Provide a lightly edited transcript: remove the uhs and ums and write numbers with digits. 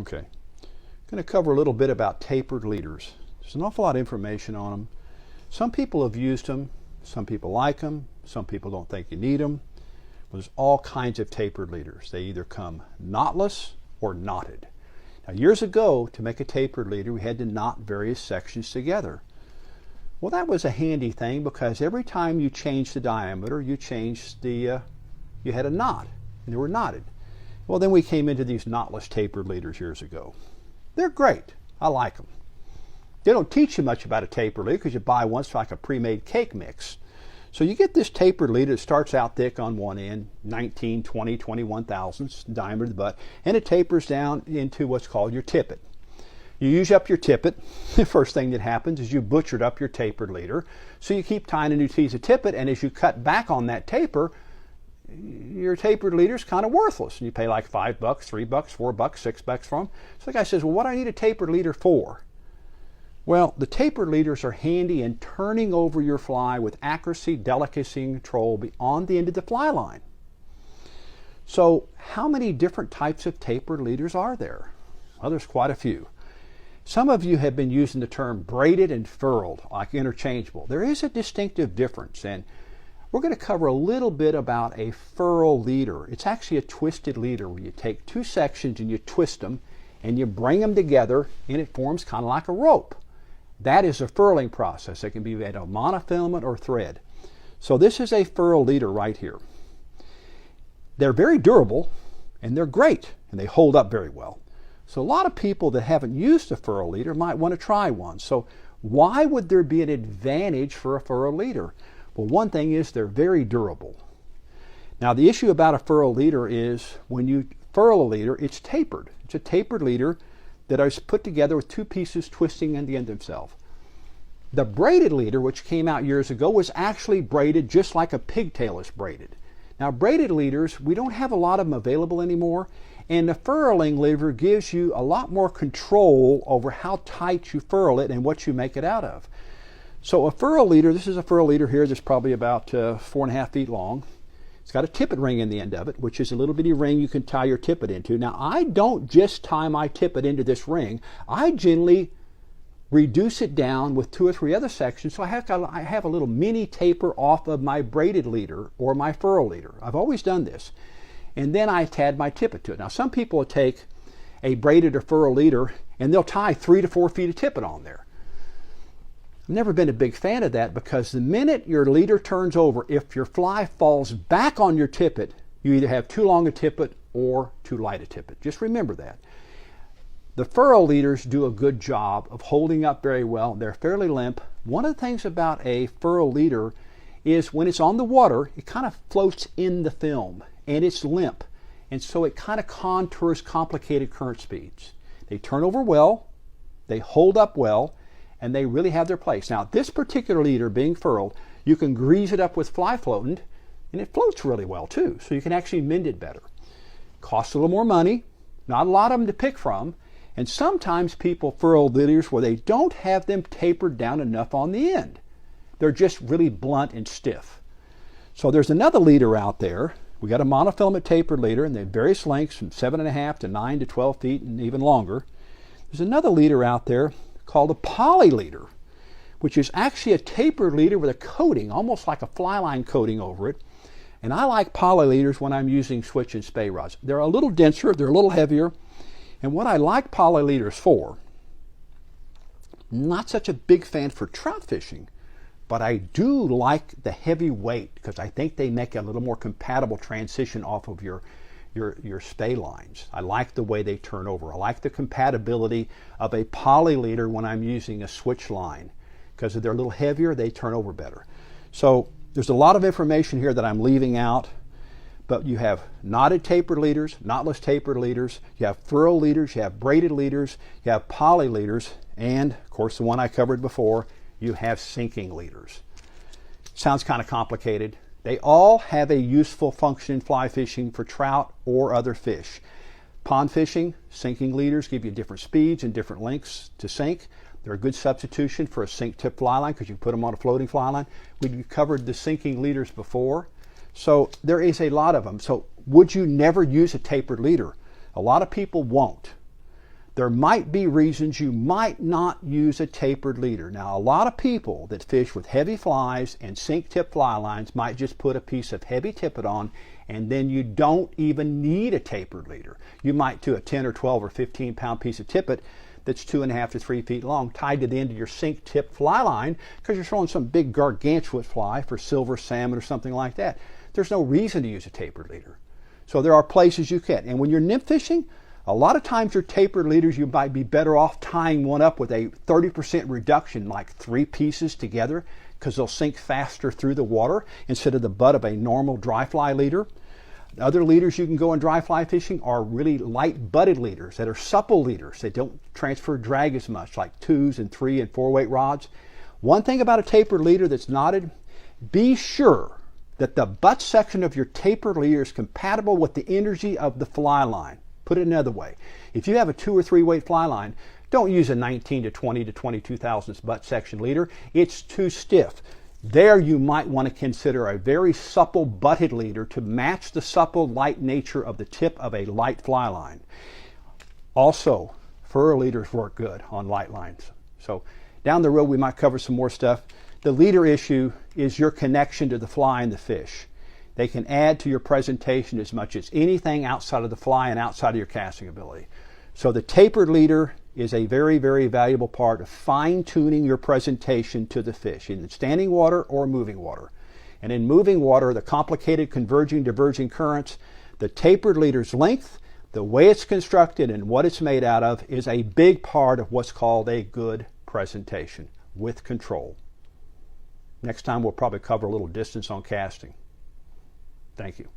Okay, I'm going to cover a little bit about tapered leaders. There's an awful lot of information on them. Some people have used them, some people like them, some people don't think you need them. There's all kinds of tapered leaders. They either come knotless or knotted. Now, years ago, to make a tapered leader, we had to knot various sections together. Well, that was a handy thing because every time you changed the diameter, you had a knot, and they were knotted. Well, then we came into these knotless tapered leaders years ago. They're great. I like them. They don't teach you much about a tapered leader because you buy one, it's like a pre-made cake mix. So you get this tapered leader that starts out thick on one end, 19, 20, 21 thousandths diameter of the butt, and it tapers down into what's called your tippet. You use up your tippet. The first thing that happens is you butchered up your tapered leader. So you keep tying a new piece of tippet, and as you cut back on that taper, your tapered leader is kind of worthless. And you pay like $5, $3, $4, $6 for them. So the guy says, well, what do I need a tapered leader for? Well, the tapered leaders are handy in turning over your fly with accuracy, delicacy, and control beyond the end of the fly line. So how many different types of tapered leaders are there? Well, there's quite a few. Some of you have been using the term braided and furled, like interchangeable. There is a distinctive difference, and we're going to cover a little bit about a furl leader. It's actually a twisted leader where you take two sections and you twist them and you bring them together and it forms kind of like a rope. That is a furling process. It can be made of monofilament or thread. So this is a furl leader right here. They're very durable and they're great and they hold up very well. So a lot of people that haven't used a furl leader might want to try one. So why would there be an advantage for a furl leader? Well, one thing is they're very durable. Now the issue about a furl leader is when you furl a leader, it's tapered. It's a tapered leader that is put together with two pieces twisting in the end themselves. The braided leader, which came out years ago, was actually braided just like a pigtail is braided. Now braided leaders, we don't have a lot of them available anymore, and the furling lever gives you a lot more control over how tight you furl it and what you make it out of. So a furl leader, this is a furl leader here that's probably about 4.5 feet long. It's got a tippet ring in the end of it, which is a little bitty ring you can tie your tippet into. Now, I don't just tie my tippet into this ring. I generally reduce it down with 2 or 3 other sections, so I have a little mini taper off of my braided leader or my furl leader. I've always done this. And then I add my tippet to it. Now, some people will take a braided or furl leader and they'll tie 3 to 4 feet of tippet on there. I've never been a big fan of that because the minute your leader turns over, if your fly falls back on your tippet, you either have too long a tippet or too light a tippet. Just remember that. The furl leaders do a good job of holding up very well. They're fairly limp. One of the things about a furl leader is when it's on the water, it kind of floats in the film and it's limp. And so it kind of contours complicated current speeds. They turn over well, they hold up well, and they really have their place. Now, this particular leader being furled, you can grease it up with fly floatant, and it floats really well too, so you can actually mend it better. Costs a little more money, not a lot of them to pick from, and sometimes people furl leaders where they don't have them tapered down enough on the end. They're just really blunt and stiff. So there's another leader out there. We got a monofilament tapered leader, and they have various lengths from 7.5 to 9 to 12 feet and even longer. There's another leader out there called a poly leader, which is actually a tapered leader with a coating, almost like a fly line coating over it. And I like poly leaders when I'm using switch and spay rods. They're a little denser, they're a little heavier. And what I like poly leaders for, not such a big fan for trout fishing, but I do like the heavy weight because I think they make a little more compatible transition off of your spay lines. I like the way they turn over. I like the compatibility of a poly leader when I'm using a switch line because they're a little heavier, they turn over better. So there's a lot of information here that I'm leaving out, but you have knotted tapered leaders, knotless tapered leaders, you have furl leaders, you have braided leaders, you have poly leaders, and of course the one I covered before, you have sinking leaders. Sounds kind of complicated. They all have a useful function in fly fishing for trout or other fish. Pond fishing, sinking leaders give you different speeds and different lengths to sink. They're a good substitution for a sink tip fly line because you can put them on a floating fly line. We covered the sinking leaders before. So there is a lot of them. So would you never use a tapered leader? A lot of people won't. there might be reasons you might not use a tapered leader. Now, a lot of people that fish with heavy flies and sink tip fly lines might just put a piece of heavy tippet on, and then you don't even need a tapered leader. You might do a 10 or 12 or 15 pound piece of tippet that's 2.5 to 3 feet long, tied to the end of your sink tip fly line, because you're throwing some big gargantuan fly for silver salmon or something like that. There's no reason to use a tapered leader. So there are places you can. And when you're nymph fishing, a lot of times your tapered leaders, you might be better off tying one up with a 30% reduction, like 3 pieces together, because they'll sink faster through the water instead of the butt of a normal dry fly leader. Other leaders you can go in dry fly fishing are really light butted leaders that are supple leaders. They don't transfer drag as much, like 2s and 3 and 4 weight rods. One thing about a tapered leader that's knotted, be sure that the butt section of your tapered leader is compatible with the energy of the fly line. Put it another way. If you have a 2 or 3 weight fly line, don't use a 19 to 20 to 22 thousandths butt section leader. It's too stiff. There you might want to consider a very supple butted leader to match the supple light nature of the tip of a light fly line. Also, fur leaders work good on light lines. So down the road we might cover some more stuff. The leader issue is your connection to the fly and the fish. They can add to your presentation as much as anything outside of the fly and outside of your casting ability. So the tapered leader is a very, very valuable part of fine-tuning your presentation to the fish in standing water or moving water. And in moving water, the complicated converging, diverging currents, the tapered leader's length, the way it's constructed and what it's made out of is a big part of what's called a good presentation with control. Next time we'll probably cover a little distance on casting. Thank you.